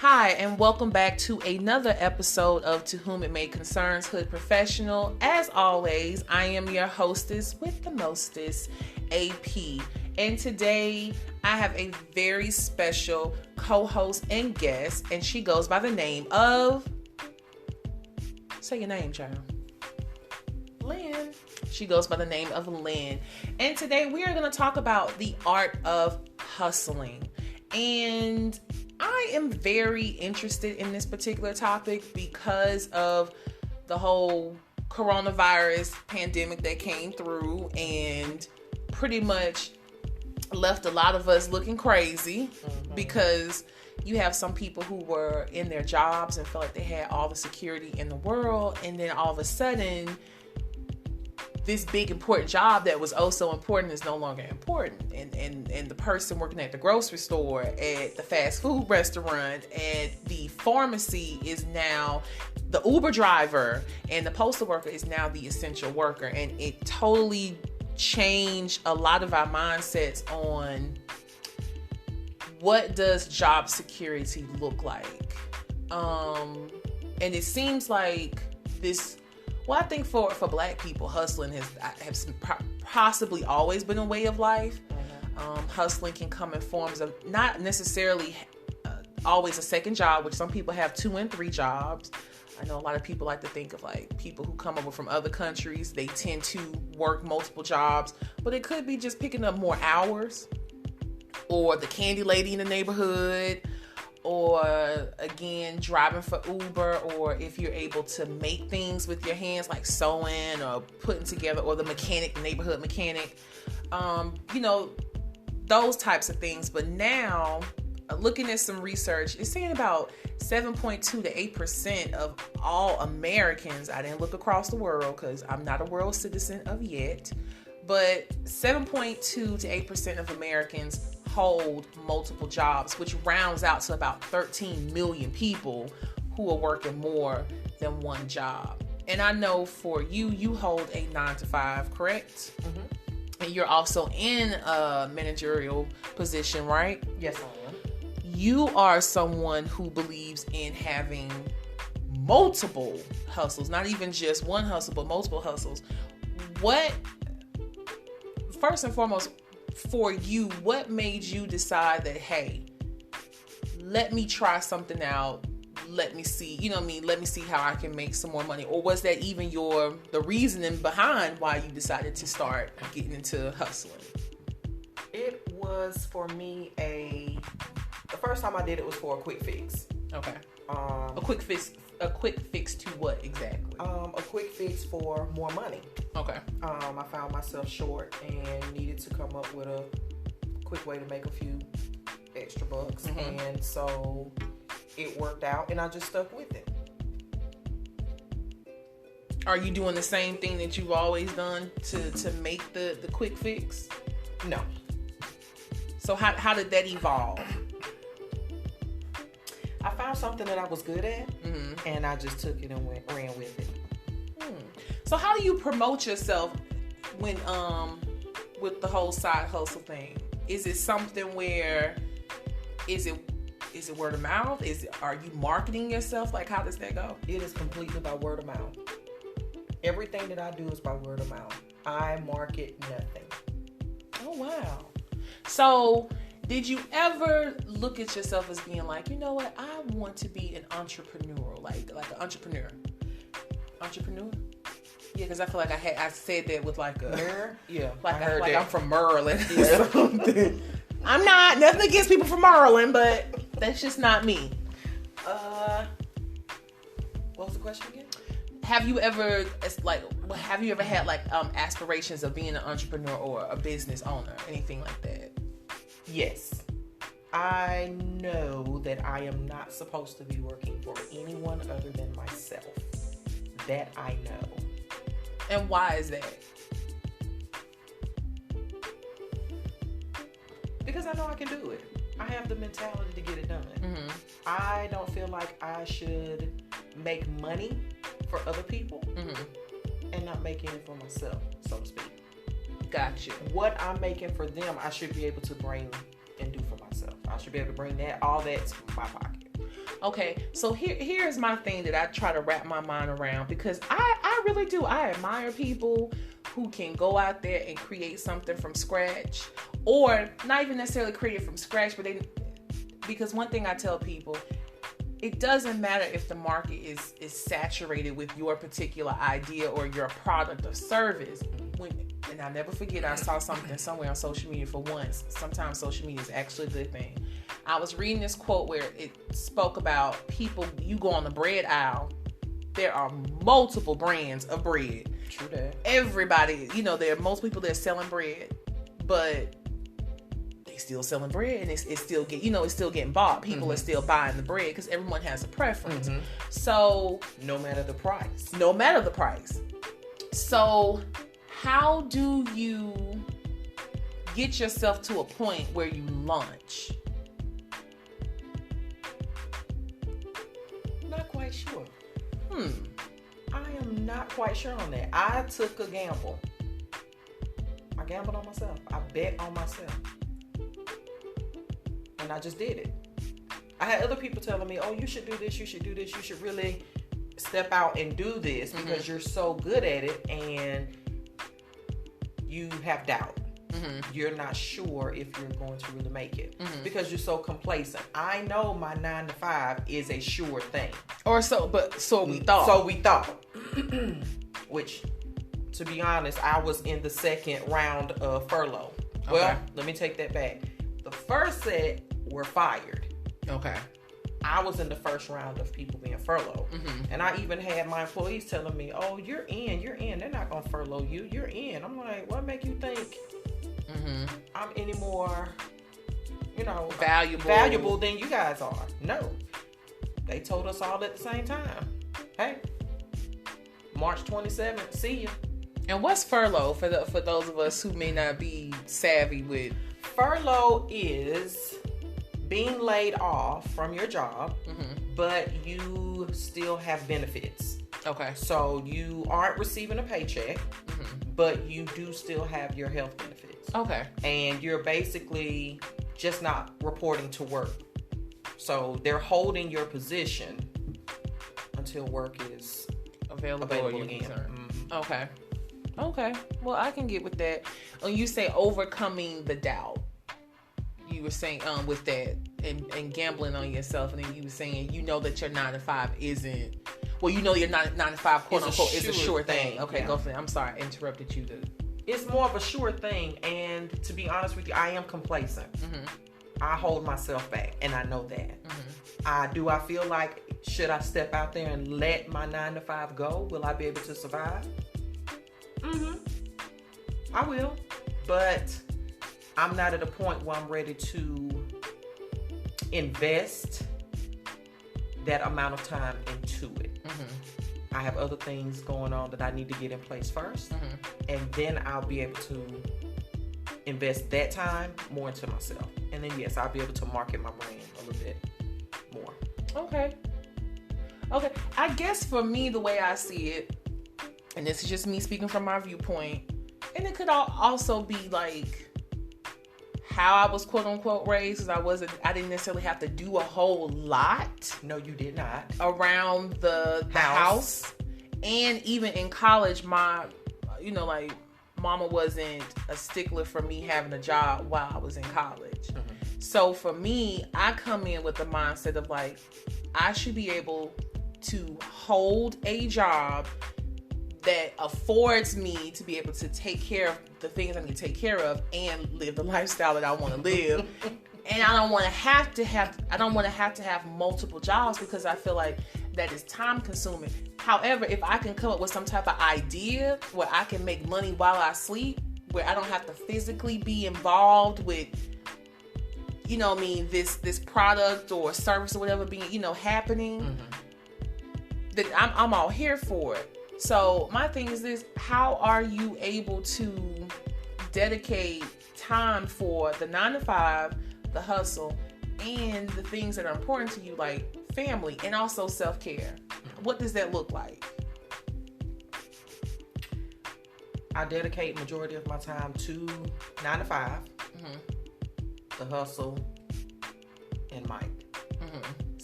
Hi, and welcome back to another episode of To Whom It May Concerns Hood Professional. As always, I am your hostess with the mostest, AP. And today, I have a very special co-host and guest, and she goes by the name of... Say your name, child. Lynn. She goes by the name of Lynn. And today, we are going to talk about the art of hustling. And I am very interested in this particular topic because of the whole coronavirus pandemic that came through and pretty much left a lot of us looking crazy because you have some people who were in their jobs and felt like they had all the security in the world, and then all of a sudden this big important job that was oh so important is no longer important. And the person working at the grocery store, at the fast food restaurant, at the pharmacy is now the Uber driver, and the postal worker is now the essential worker. And it totally changed a lot of our mindsets on what does job security look like. And it seems like this... Well, I think for Black people, hustling has possibly always been a way of life. Hustling can come in forms of not necessarily always a second job, which some people have 2 and 3 jobs. I know a lot of people like to think of like people who come over from other countries. They tend to work multiple jobs, but it could be just picking up more hours, or the candy lady in the neighborhood, or again driving for Uber, or if you're able to make things with your hands like sewing or putting together, or the mechanic, neighborhood mechanic, those types of things. But now, looking at some research, it's saying about 7.2 to 8% of all Americans, I didn't look across the world because I'm not a world citizen of yet, but 7.2 to 8% of Americans hold multiple jobs, which rounds out to about 13 million people who are working more than one job. And I know for you hold a 9-to-5, correct? Mm-hmm. And you're also in a managerial position, right? Yes, I am. You are someone who believes in having multiple hustles, not even just one hustle, but multiple hustles. First and foremost, for you, what made you decide that, hey, let me try something out, let me see, let me see how I can make some more money? Or was that even the reasoning behind why you decided to start getting into hustling? It was for me the first time I did it was for a quick fix. Okay. A quick fix to what exactly? A quick fix for more money. Okay. I found myself short and needed to come up with a quick way to make a few extra bucks. Mm-hmm. And so it worked out and I just stuck with it. Are you doing the same thing that you've always done to make the quick fix? No. So how did that evolve? I found something that I was good at, mm-hmm. and I just took it and ran with it. So how do you promote yourself when with the whole side hustle thing? Is it something where is it word of mouth? Are you marketing yourself? Like, how does that go? It is completely by word of mouth. Everything that I do is by word of mouth. I market nothing. Oh wow. So did you ever look at yourself as being like, you know what, I want to be an entrepreneur, like an entrepreneur? Entrepreneur? Yeah, because I feel like I said that with like a mirror. Yeah, like I'm from Maryland or something. I'm not. Nothing against people from Maryland, but that's just not me. What was the question again? Have you ever had like aspirations of being an entrepreneur or a business owner, anything like that? Yes. I know that I am not supposed to be working for anyone other than myself. That I know. And why is that? Because I know I can do it. I have the mentality to get it done. Mm-hmm. I don't feel like I should make money for other people mm-hmm. and not make any for myself, so to speak. Gotcha. What I'm making for them, I should be able to bring and do for myself. I should be able to bring all that to my pocket. Okay, so here's my thing that I try to wrap my mind around, because I really do. I admire people who can go out there and create something from scratch, or not even necessarily create it from scratch, but because one thing I tell people, it doesn't matter if the market is saturated with your particular idea or your product or service. And I'll never forget, I saw something somewhere on social media for once. Sometimes social media is actually a good thing. I was reading this quote where it spoke about people, you go on the bread aisle, there are multiple brands of bread. True that. Everybody, there are most people that are selling bread, but they still selling bread, and it's still it's still getting bought. People are still buying the bread because everyone has a preference. So no matter the price. So how do you get yourself to a point where you launch? Not quite sure. I am not quite sure on that. I took a gamble. I gambled on myself. I bet on myself. And I just did it. I had other people telling me, oh, you should do this, you should do this, you should really step out and do this because you're so good at it, and you have doubt. You're not sure if you're going to really make it because you're so complacent. I know my 9 to 5 is a sure thing. So we thought. Which, to be honest, I was in the second round of furlough. Okay. Well, let me take that back. The first set were fired. Okay. I was in the first round of people being furloughed. And I even had my employees telling me, oh, you're in. They're not going to furlough you. You're in. I'm like, what make you think I'm any more, valuable than you guys are? No. They told us all at the same time. Hey, March 27th, see you. And what's furlough for those of us who may not be savvy with? Furlough is being laid off from your job, but you still have benefits. Okay. So you aren't receiving a paycheck, but you do still have your health benefits. Okay. And you're basically just not reporting to work. So they're holding your position until work is available again. Okay. Well, I can get with that. When you say overcoming the doubt, you were saying with that and gambling on yourself, and then you were saying that your 9 to 5 isn't. Well, your 9 to 5 quote unquote is a sure thing. Okay, yeah. Go for it. I'm sorry, I interrupted you. It's more of a sure thing, and to be honest with you, I am complacent. I hold myself back, and I know that. I feel like, should I step out there and let my 9 to 5 go? Will I be able to survive? I will, but I'm not at a point where I'm ready to invest that amount of time into it. I have other things going on that I need to get in place first, and then I'll be able to invest that time more into myself. And then, yes, I'll be able to market my brand a little bit more. Okay. I guess for me, the way I see it, and this is just me speaking from my viewpoint, and it could also be like how I was quote unquote raised, because I didn't necessarily have to do a whole lot. No, you did not. Around the house. And even in college, my, mama wasn't a stickler for me having a job while I was in college. So for me, I come in with the mindset of like, I should be able to hold a job that affords me to be able to take care of the things I need to take care of and live the lifestyle that I want to live. And I don't want to have to have multiple jobs, because I feel like that is time consuming. However, if I can come up with some type of idea where I can make money while I sleep, where I don't have to physically be involved with, this product or service or whatever being, happening, then I'm all here for it. So my thing is this: how are you able to dedicate time for the 9 to 5, the hustle, and the things that are important to you, like family and also self-care? What does that look like? I dedicate majority of my time to 9 to 5, the hustle, and Mike.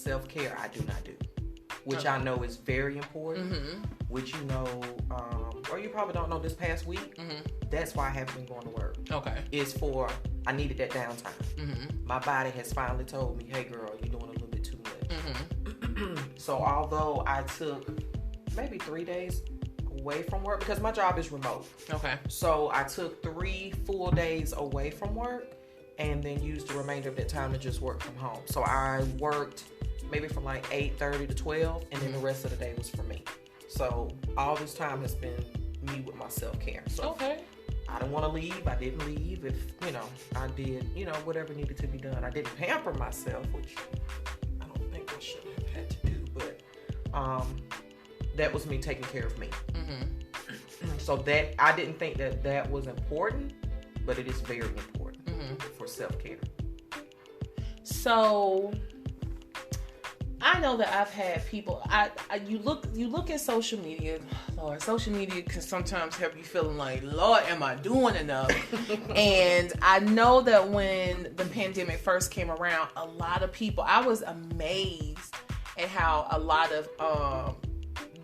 self-care I do not do, which I know is very important, which or you probably don't know this past week, that's why I haven't been going to work. Okay. It's for, I needed that downtime. My body has finally told me, hey girl, you're doing a little bit too much. So although I took maybe 3 days away from work, because my job is remote. Okay. So I took 3 full days away from work and then used the remainder of that time to just work from home. So I worked maybe from like 8:30 to 12, and then the rest of the day was for me. So all this time has been me with my self-care. So okay. I didn't want to leave. I didn't leave. If, I did, whatever needed to be done. I didn't pamper myself, which I don't think I should have had to do, but that was me taking care of me. So that, I didn't think that was important, but it is very important for self-care. So I know that I've had people. You look at social media. Lord, social media can sometimes have you feeling like, Lord, am I doing enough? And I know that when the pandemic first came around, a lot of people. I was amazed at how a lot of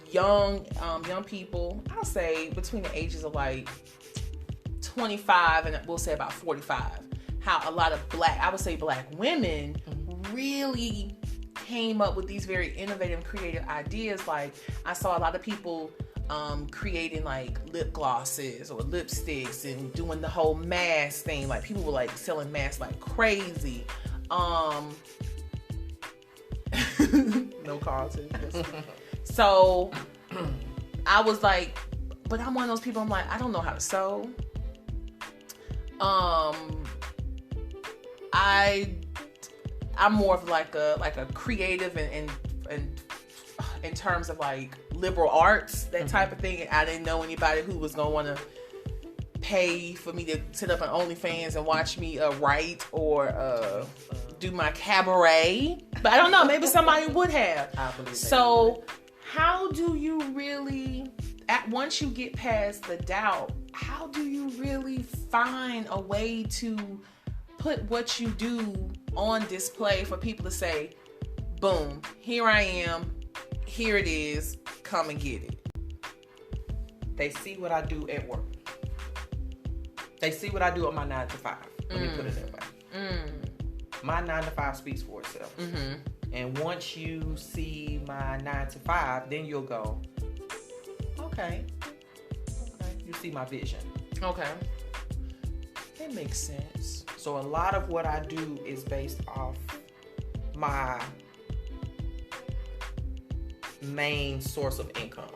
young people, I'll say between the ages of like 25 and we'll say about 45, how a lot of black women really came up with these very innovative, creative ideas. Like I saw a lot of people creating like lip glosses or lipsticks and doing the whole mask thing. Like people were like selling masks like crazy. No calls. So I was like, but I'm one of those people, I'm like, I don't know how to sew. I'm more of like a creative and in terms of like liberal arts, that type of thing. And I didn't know anybody who was gonna want to pay for me to sit up on OnlyFans and watch me write or do my cabaret. But I don't know, maybe somebody would have. I believe so. How do you really, once you get past the doubt, how do you really find a way to put what you do on display for people to say, boom, here I am, here it is, come and get it? They see what I do at work. They see what I do on my 9 to 5. Let me put it that way. My 9 to 5 speaks for itself. And once you see my 9 to 5, then you'll go, okay. You see my vision. Okay. That makes sense. So a lot of what I do is based off my main source of income.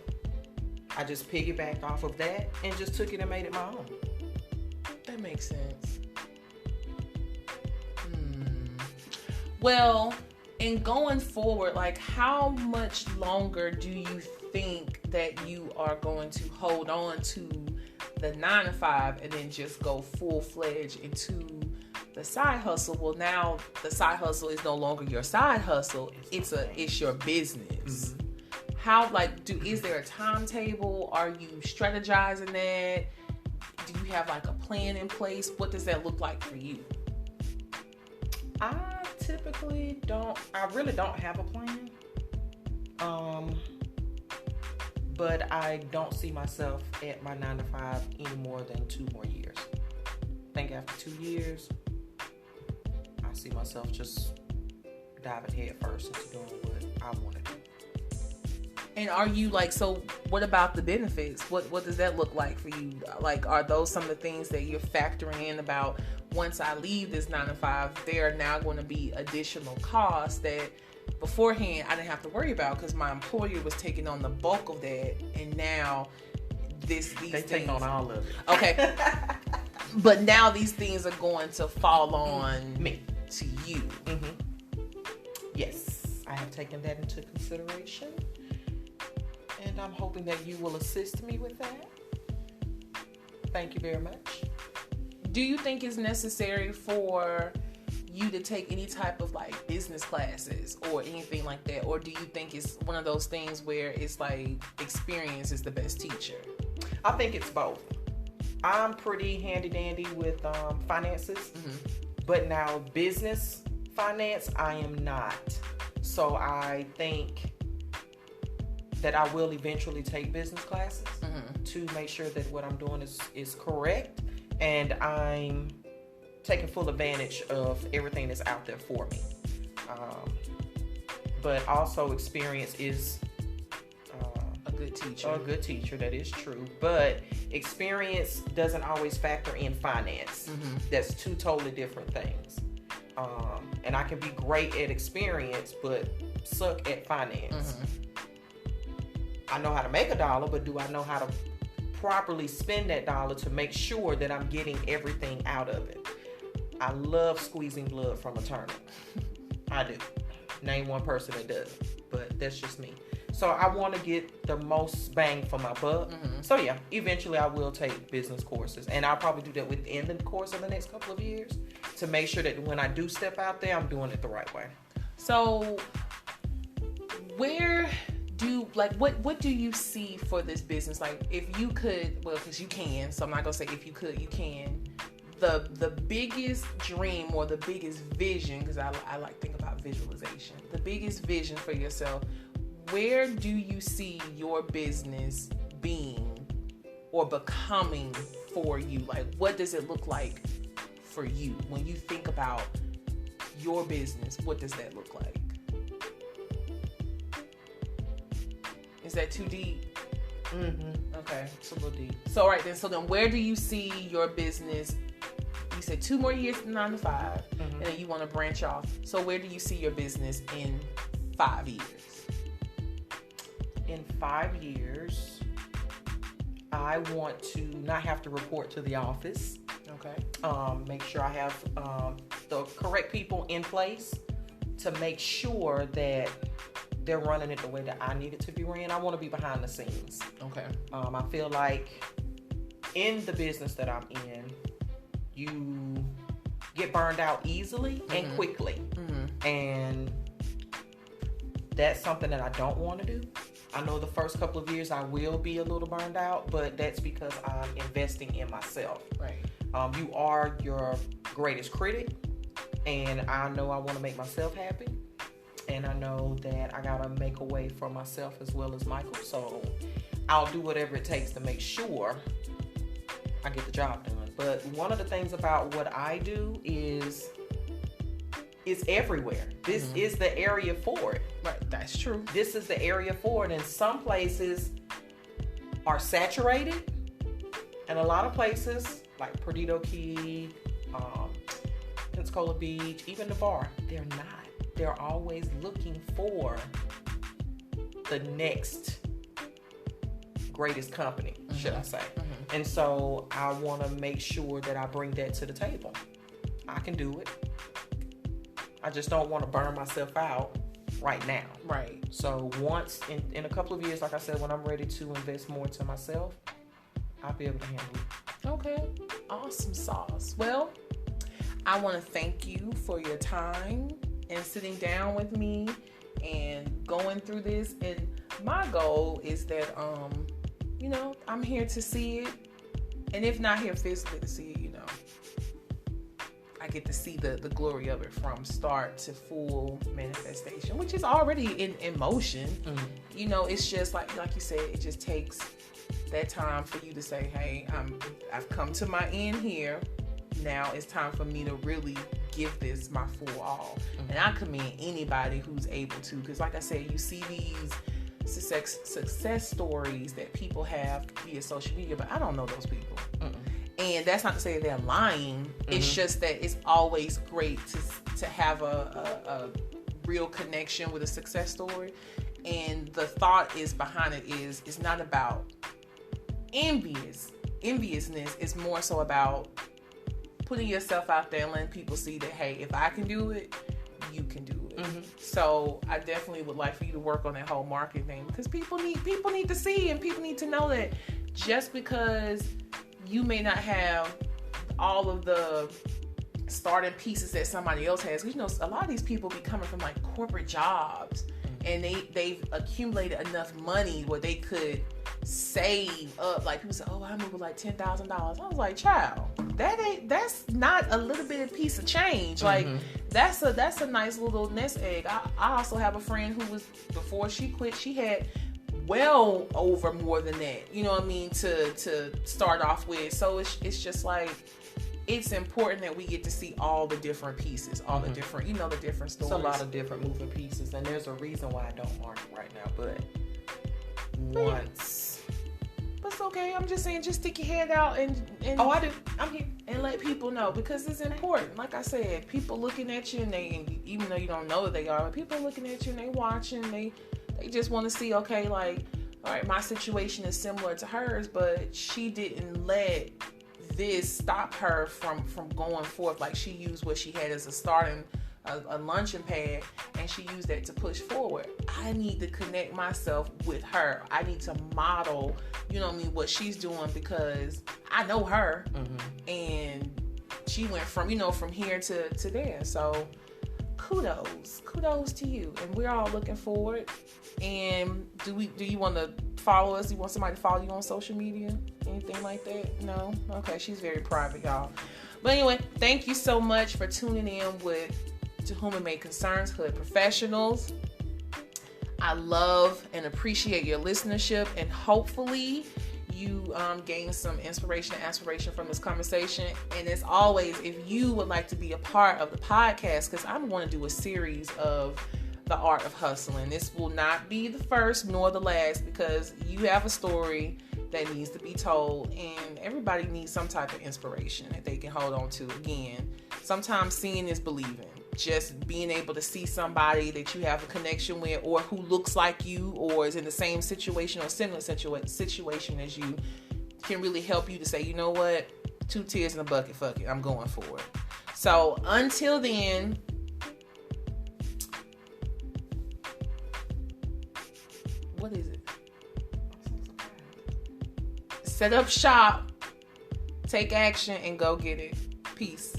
I just piggybacked off of that and just took it and made it my own. That makes sense. Well, and going forward, like how much longer do you think that you are going to hold on to the 9 to 5 and then just go full-fledged into the side hustle? Well, now the side hustle is no longer your side hustle. It's your business. How, is there a timetable? Are you strategizing that? Do you have like a plan in place? What does that look like for you? I really don't have a plan. But I don't see myself at my 9 to 5 any more than 2 more years. I think after 2 years, I see myself just diving head first into doing what I want to do. And are you so what about the benefits? What does that look like for you? Like, are those some of the things that you're factoring in about once I leave this 9 to 5, there are now going to be additional costs that beforehand I didn't have to worry about because my employer was taking on the bulk of that, and now these things take on all of it. Okay. But now these things are going to fall on me, to you. Yes, I have taken that into consideration, and I'm hoping that you will assist me with that. Thank you very much. Do you think it's necessary for you to take any type of business classes or anything like that? Or do you think it's one of those things where it's experience is the best teacher? I think it's both. I'm pretty handy dandy with finances, but now business finance, I am not So I think that I will eventually take business classes to make sure that what I'm doing is correct, and I'm taking full advantage of everything that's out there for me. But also experience is a good teacher. A good teacher, that is true. But experience doesn't always factor in finance. That's two totally different things. And I can be great at experience, but suck at finance. I know how to make $1, but do I know how to properly spend that $1 to make sure that I'm getting everything out of it? I love squeezing blood from a turnip. I do. Name one person that does, but that's just me. So I want to get the most bang for my buck. So yeah, eventually I will take business courses, and I'll probably do that within the course of the next couple of years to make sure that when I do step out there, I'm doing it the right way. So what do you see for this business? Like, if you could, well, because you can, so I'm not gonna say if you could, you can. The biggest dream or the biggest vision, because I like to think about visualization. The biggest vision for yourself. Where do you see your business being or becoming for you? Like, what does it look like for you when you think about your business? What does that look like? Is that too deep? Okay, it's a little deep. So, all right then. So then, where do you see your business? You said 2 more years to 9 to 5, and then you want to branch off. So, where do you see your business in 5 years? In 5 years, I want to not have to report to the office. Okay. Make sure I have the correct people in place to make sure that they're running it the way that I need it to be ran. I want to be behind the scenes. Okay. I feel like in the business that I'm in, you get burned out easily and quickly. And that's something that I don't want to do. I know the first couple of years I will be a little burned out, but that's because I'm investing in myself. Right. You are your greatest critic, and I know I want to make myself happy, and I know that I gotta make a way for myself as well as Michael. So I'll do whatever it takes to make sure I get the job done. But one of the things about what I do is it's everywhere. This is the area for it. Right, that's true. This is the area for it. And some places are saturated, and a lot of places like Perdido Key, Pensacola Beach, even the bar, they're not. They're always looking for the next greatest company, should I say. And so I want to make sure that I bring that to the table. I can do it. I just don't want to burn myself out right now. Right. So once in a couple of years, like I said, when I'm ready to invest more to myself, I'll be able to handle it. Okay. Awesome sauce. Well, I want to thank you for your time and sitting down with me and going through this. And my goal is that, I'm here to see it. And if not here physically to see it, I get to see the glory of it from start to full manifestation, which is already in motion. It's just like you said, it just takes that time for you to say, hey, I've come to my end here. Now it's time for me to really give this my full all. And I commend anybody who's able to, because like I said, you see these success stories that people have via social media, but I don't know those people. And that's not to say they're lying. It's just that it's always great to have a real connection with a success story. And the thought is behind it is it's not about enviousness. It's more so about putting yourself out there and letting people see that, hey, if I can do it, you can do it. So I definitely would like for you to work on that whole marketing thing, because people need to see, and people need to know that just because you may not have all of the starting pieces that somebody else has. Because, a lot of these people be coming from like corporate jobs, and they've accumulated enough money where they could save up. Like people say, oh, I move with like $10,000. I was like, child, that's not a little bit of piece of change. Like that's a nice little nest egg. I also have a friend who was, before she quit, she had well over more than that, you know what I mean, to start off with. So it's just like, it's important that we get to see all the different pieces, all the different, the different stories. It's a lot of different moving pieces, and there's a reason why I don't market right now, but once. But it's okay. I'm just saying, just stick your head out and oh, I do. I'm here. And let people know, because it's important. Like I said, people looking at you, and even though you don't know that they are, but people looking at you and they watching, they just want to see, okay, like, all right, my situation is similar to hers, but she didn't let this stop her from going forth. Like, she used what she had as a launching pad, and she used that to push forward. I need to connect myself with her. I need to model, what she's doing, because I know her, and she went from here to there. So kudos to you, and we're all looking forward. And do you want to follow us? Do you want somebody to follow you on social media? Anything like that? No? Okay, she's very private, y'all. But anyway, thank you so much for tuning in with To Whom It May Concerns, Hood Professionals. I love and appreciate your listenership, and hopefully you gain some inspiration and aspiration from this conversation. And as always, if you would like to be a part of the podcast, because I'm going to do a series of the Art of Hustling. This will not be the first nor the last, because you have a story that needs to be told, and everybody needs some type of inspiration that they can hold on to. Again, sometimes seeing is believing. Just being able to see somebody that you have a connection with, or who looks like you, or is in the same situation or similar situation as you, can really help you to say, you know what, 2 tears in a bucket, fuck it, I'm going for it. So until then, what is it? Set up shop, take action, and go get it. Peace.